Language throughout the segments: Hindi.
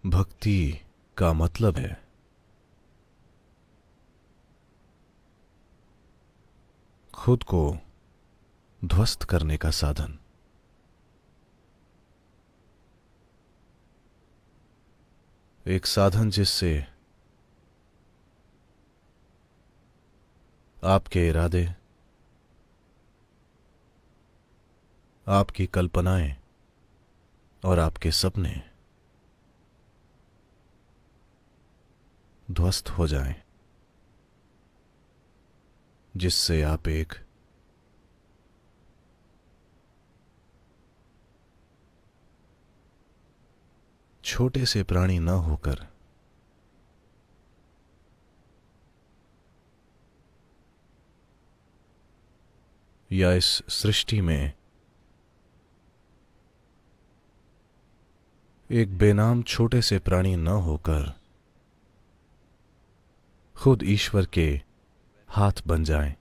भक्ति का मतलब है खुद को ध्वस्त करने का साधन। एक साधन जिससे आपके इरादे, आपकी कल्पनाएं और आपके सपने ध्वस्त हो जाएं, जिससे आप एक छोटे से प्राणी न होकर या इस सृष्टि में एक बेनाम छोटे से प्राणी न होकर खुद ईश्वर के हाथ बन जाएं।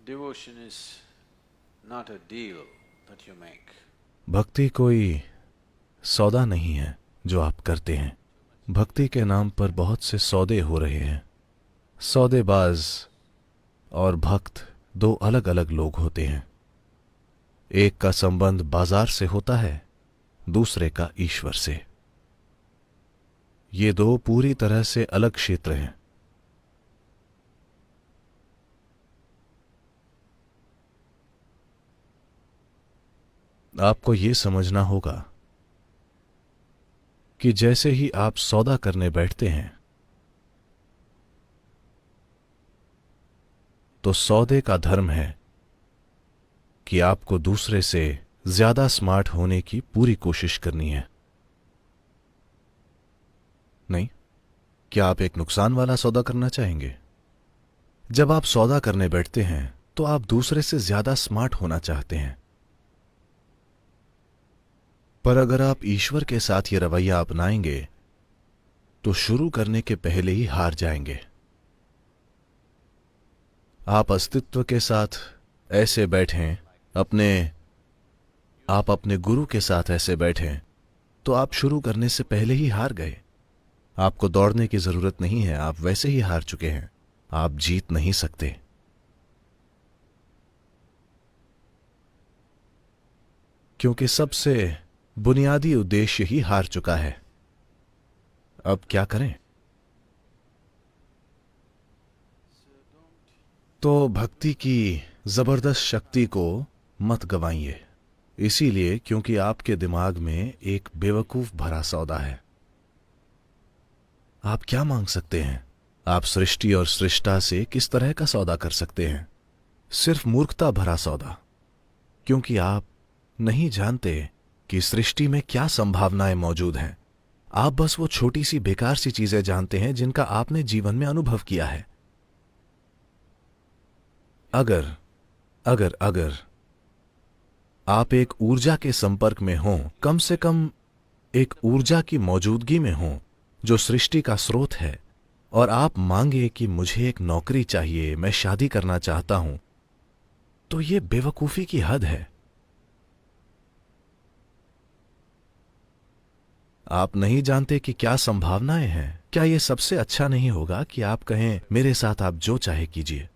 Devotion is not a deal that you make. भक्ति कोई सौदा नहीं है जो आप करते हैं। भक्ति के नाम पर बहुत से सौदे हो रहे हैं। सौदेबाज और भक्त दो अलग अलग लोग होते हैं। एक का संबंध बाजार से होता है, दूसरे का ईश्वर से। ये दो पूरी तरह से अलग क्षेत्र हैं। आपको ये समझना होगा कि जैसे ही आप सौदा करने बैठते हैं तो सौदे का धर्म है कि आपको दूसरे से ज्यादा स्मार्ट होने की पूरी कोशिश करनी है। नहीं, क्या आप एक नुकसान वाला सौदा करना चाहेंगे? जब आप सौदा करने बैठते हैं तो आप दूसरे से ज्यादा स्मार्ट होना चाहते हैं। पर अगर आप ईश्वर के साथ ये रवैया अपनाएंगे तो शुरू करने के पहले ही हार जाएंगे। आप अस्तित्व के साथ ऐसे बैठें, आप अपने गुरु के साथ ऐसे बैठें तो आप शुरू करने से पहले ही हार गए। आपको दौड़ने की जरूरत नहीं है, आप वैसे ही हार चुके हैं। आप जीत नहीं सकते। क्योंकि सबसे बुनियादी उद्देश्य ही हार चुका है। अब क्या करें? तो भक्ति की जबरदस्त शक्ति को मत गवाइए। इसीलिए क्योंकि आपके दिमाग में एक बेवकूफ भरा सौदा है। आप क्या मांग सकते हैं? आप सृष्टि और सृष्टा से किस तरह का सौदा कर सकते हैं? सिर्फ मूर्खता भरा सौदा। क्योंकि आप नहीं जानते कि सृष्टि में क्या संभावनाएं मौजूद हैं। आप बस वो छोटी सी बेकार सी चीजें जानते हैं जिनका आपने जीवन में अनुभव किया है। अगर अगर अगर आप एक ऊर्जा के संपर्क में हों, कम से कम एक ऊर्जा की मौजूदगी में हों जो सृष्टि का स्रोत है, और आप मांगे कि मुझे एक नौकरी चाहिए, मैं शादी करना चाहता हूं, तो यह बेवकूफी की हद है। आप नहीं जानते कि क्या संभावनाएं हैं। क्या यह सबसे अच्छा नहीं होगा कि आप कहें, मेरे साथ आप जो चाहे कीजिए?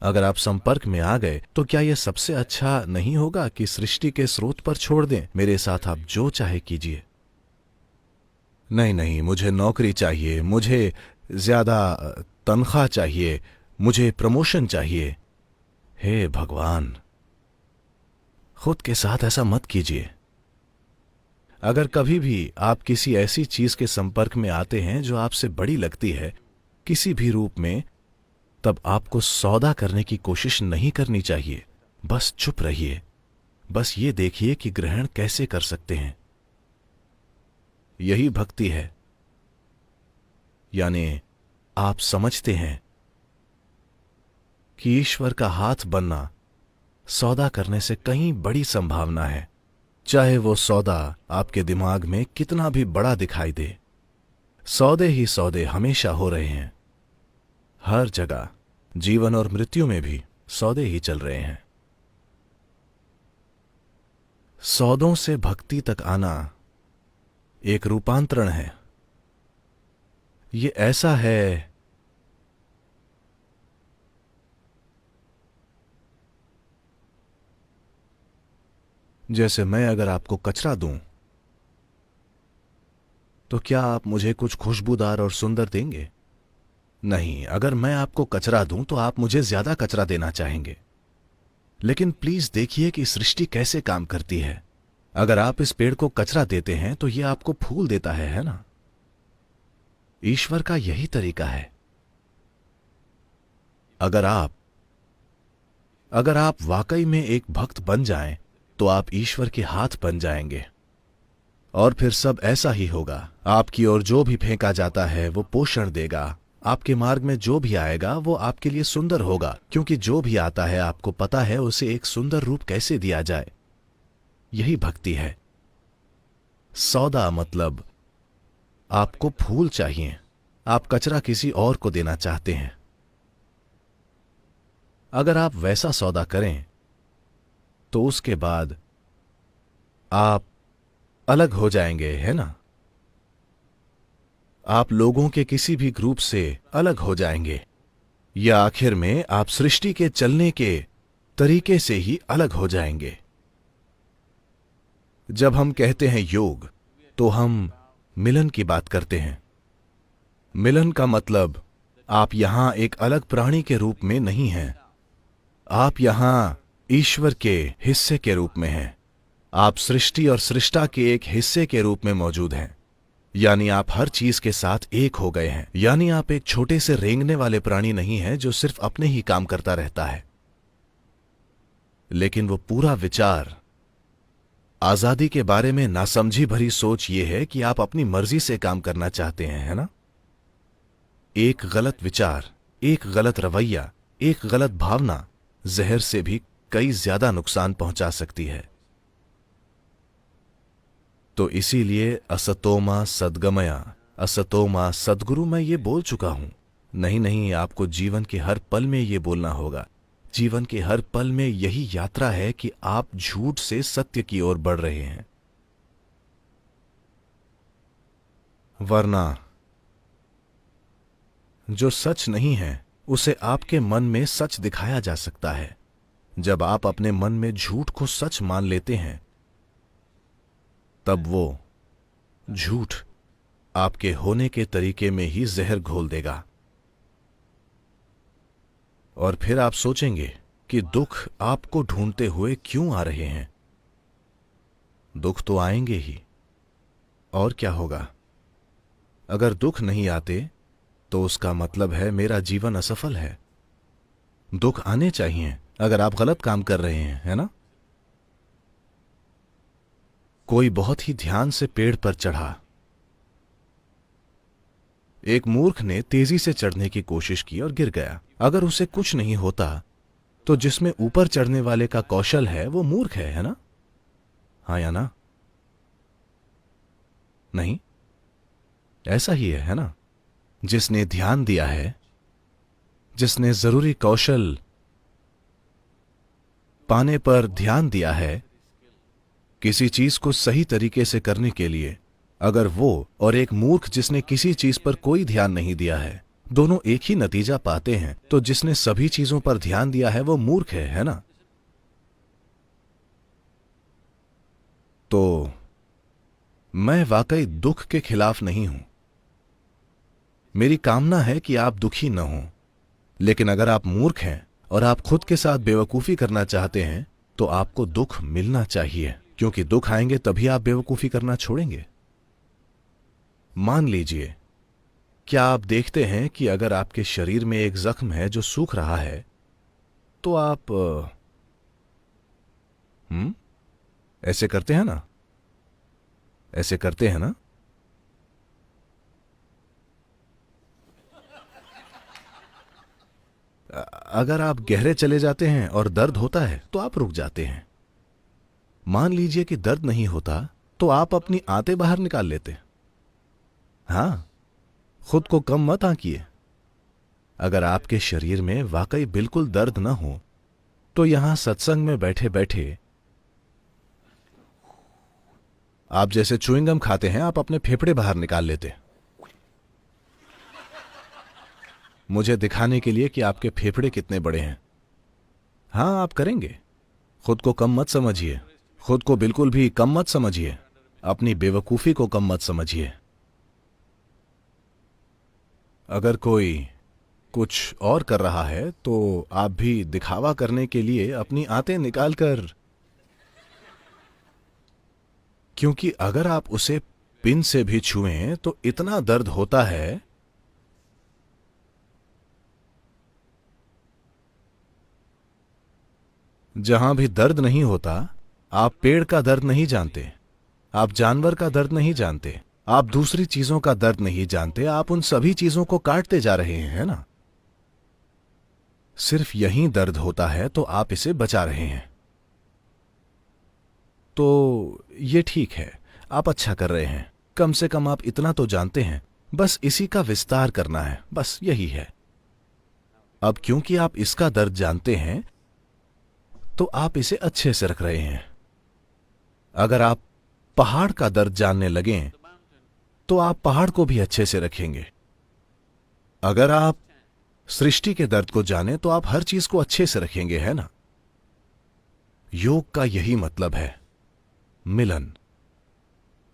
अगर आप संपर्क में आ गए तो क्या यह सबसे अच्छा नहीं होगा कि सृष्टि के स्रोत पर छोड़ दें, मेरे साथ आप जो चाहे कीजिए? नहीं नहीं, मुझे नौकरी चाहिए, मुझे ज्यादा तनख्वाह चाहिए, मुझे प्रमोशन चाहिए। हे भगवान, खुद के साथ ऐसा मत कीजिए। अगर कभी भी आप किसी ऐसी चीज के संपर्क में आते हैं जो आपसे बड़ी लगती है किसी भी रूप में, तब आपको सौदा करने की कोशिश नहीं करनी चाहिए। बस चुप रहिए। बस ये देखिए कि ग्रहण कैसे कर सकते हैं। यही भक्ति है। यानी आप समझते हैं कि ईश्वर का हाथ बनना सौदा करने से कहीं बड़ी संभावना है। चाहे वो सौदा आपके दिमाग में कितना भी बड़ा दिखाई दे, सौदे ही सौदे हमेशा हो रहे हैं, हर जगह। जीवन और मृत्यु में भी सौदे ही चल रहे हैं। सौदों से भक्ति तक आना एक रूपांतरण है। ये ऐसा है जैसे मैं अगर आपको कचरा दूं तो क्या आप मुझे कुछ खुशबूदार और सुंदर देंगे? नहीं। अगर मैं आपको कचरा दूं तो आप मुझे ज्यादा कचरा देना चाहेंगे। लेकिन प्लीज देखिए कि सृष्टि कैसे काम करती है। अगर आप इस पेड़ को कचरा देते हैं तो यह आपको फूल देता है ना? ईश्वर का यही तरीका है। अगर आप वाकई में एक भक्त बन जाएं तो आप ईश्वर के हाथ बन जाएंगे और फिर सब ऐसा ही होगा। आपकी ओर जो भी फेंका जाता है वो पोषण देगा। आपके मार्ग में जो भी आएगा वो आपके लिए सुंदर होगा, क्योंकि जो भी आता है आपको पता है उसे एक सुंदर रूप कैसे दिया जाए। यही भक्ति है। सौदा मतलब आपको फूल चाहिए, आप कचरा किसी और को देना चाहते हैं। अगर आप वैसा सौदा करें तो उसके बाद आप अलग हो जाएंगे, है ना? आप लोगों के किसी भी ग्रुप से अलग हो जाएंगे, या आखिर में आप सृष्टि के चलने के तरीके से ही अलग हो जाएंगे। जब हम कहते हैं योग तो हम मिलन की बात करते हैं। मिलन का मतलब आप यहां एक अलग प्राणी के रूप में नहीं हैं, आप यहां ईश्वर के हिस्से के रूप में हैं। आप सृष्टि और सृष्टा के एक हिस्से के रूप में मौजूद हैं, यानी आप हर चीज के साथ एक हो गए हैं। यानी आप एक छोटे से रेंगने वाले प्राणी नहीं हैं जो सिर्फ अपने ही काम करता रहता है, लेकिन वो पूरा विचार आजादी के बारे में नासमझी भरी सोच ये है कि आप अपनी मर्जी से काम करना चाहते हैं, है ना? एक गलत विचार, एक गलत रवैया, एक गलत भावना जहर से भी कई ज्यादा नुकसान पहुंचा सकती है। तो इसीलिए असतोमा सद्गमया, असतोमा सद्गुरु मैं ये बोल चुका हूं। नहीं, आपको जीवन के हर पल में ये बोलना होगा। जीवन के हर पल में यही यात्रा है कि आप झूठ से सत्य की ओर बढ़ रहे हैं, वरना जो सच नहीं है उसे आपके मन में सच दिखाया जा सकता है। जब आप अपने मन में झूठ को सच मान लेते हैं तब वो झूठ आपके होने के तरीके में ही जहर घोल देगा, और फिर आप सोचेंगे कि दुख आपको ढूंढते हुए क्यों आ रहे हैं। दुख तो आएंगे ही, और क्या होगा? अगर दुख नहीं आते तो उसका मतलब है मेरा जीवन असफल है। दुख आने चाहिए अगर आप गलत काम कर रहे हैं, है ना? कोई बहुत ही ध्यान से पेड़ पर चढ़ा। एक मूर्ख ने तेजी से चढ़ने की कोशिश की और गिर गया। अगर उसे कुछ नहीं होता तो जिसमें ऊपर चढ़ने वाले का कौशल है वो मूर्ख है ना? हाँ या ना? नहीं, ऐसा ही है ना? जिसने ध्यान दिया है, जिसने जरूरी कौशल पाने पर ध्यान दिया है किसी चीज को सही तरीके से करने के लिए, अगर वो और एक मूर्ख जिसने किसी चीज पर कोई ध्यान नहीं दिया है दोनों एक ही नतीजा पाते हैं, तो जिसने सभी चीजों पर ध्यान दिया है वो मूर्ख है ना? तो मैं वाकई दुख के खिलाफ नहीं हूं। मेरी कामना है कि आप दुखी न हों, लेकिन अगर आप मूर्ख हैं और आप खुद के साथ बेवकूफी करना चाहते हैं तो आपको दुख मिलना चाहिए, क्योंकि दुख आएंगे तभी आप बेवकूफी करना छोड़ेंगे। मान लीजिए, क्या आप देखते हैं कि अगर आपके शरीर में एक जख्म है जो सूख रहा है तो आप ऐसे करते हैं ना? ऐसे करते हैं ना? अगर आप गहरे चले जाते हैं और दर्द होता है तो आप रुक जाते हैं। मान लीजिए कि दर्द नहीं होता तो आप अपनी आंतें बाहर निकाल लेते। हां, खुद को कम मत आंकिए। अगर आपके शरीर में वाकई बिल्कुल दर्द न हो तो यहां सत्संग में बैठे बैठे आप जैसे च्युइंगम खाते हैं, आप अपने फेफड़े बाहर निकाल लेते। मुझे दिखाने के लिए कि आपके फेफड़े कितने बड़े हैं। हां, आप करेंगे। खुद को कम मत समझिए, खुद को बिल्कुल भी कम मत समझिए, अपनी बेवकूफी को कम मत समझिए। अगर कोई कुछ और कर रहा है तो आप भी दिखावा करने के लिए अपनी आंतें निकालकर, क्योंकि अगर आप उसे पिन से भी छुएं तो इतना दर्द होता है। जहां भी दर्द नहीं होता, आप पेड़ का दर्द नहीं जानते, आप जानवर का दर्द नहीं जानते, आप दूसरी चीजों का दर्द नहीं जानते, आप उन सभी चीजों को काटते जा रहे हैं, है ना? सिर्फ यहीं दर्द होता है तो आप इसे बचा रहे हैं। तो ये ठीक है, आप अच्छा कर रहे हैं। कम से कम आप इतना तो जानते हैं, बस इसी का विस्तार करना है, बस यही है। अब क्योंकि आप इसका दर्द जानते हैं तो आप इसे अच्छे से रख रहे हैं। अगर आप पहाड़ का दर्द जानने लगें तो आप पहाड़ को भी अच्छे से रखेंगे। अगर आप सृष्टि के दर्द को जाने तो आप हर चीज को अच्छे से रखेंगे, है ना? योग का यही मतलब है, मिलन।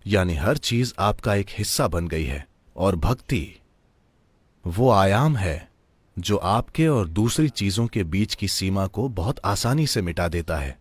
यानी हर चीज आपका एक हिस्सा बन गई है, और भक्ति वो आयाम है जो आपके और दूसरी चीजों के बीच की सीमा को बहुत आसानी से मिटा देता है।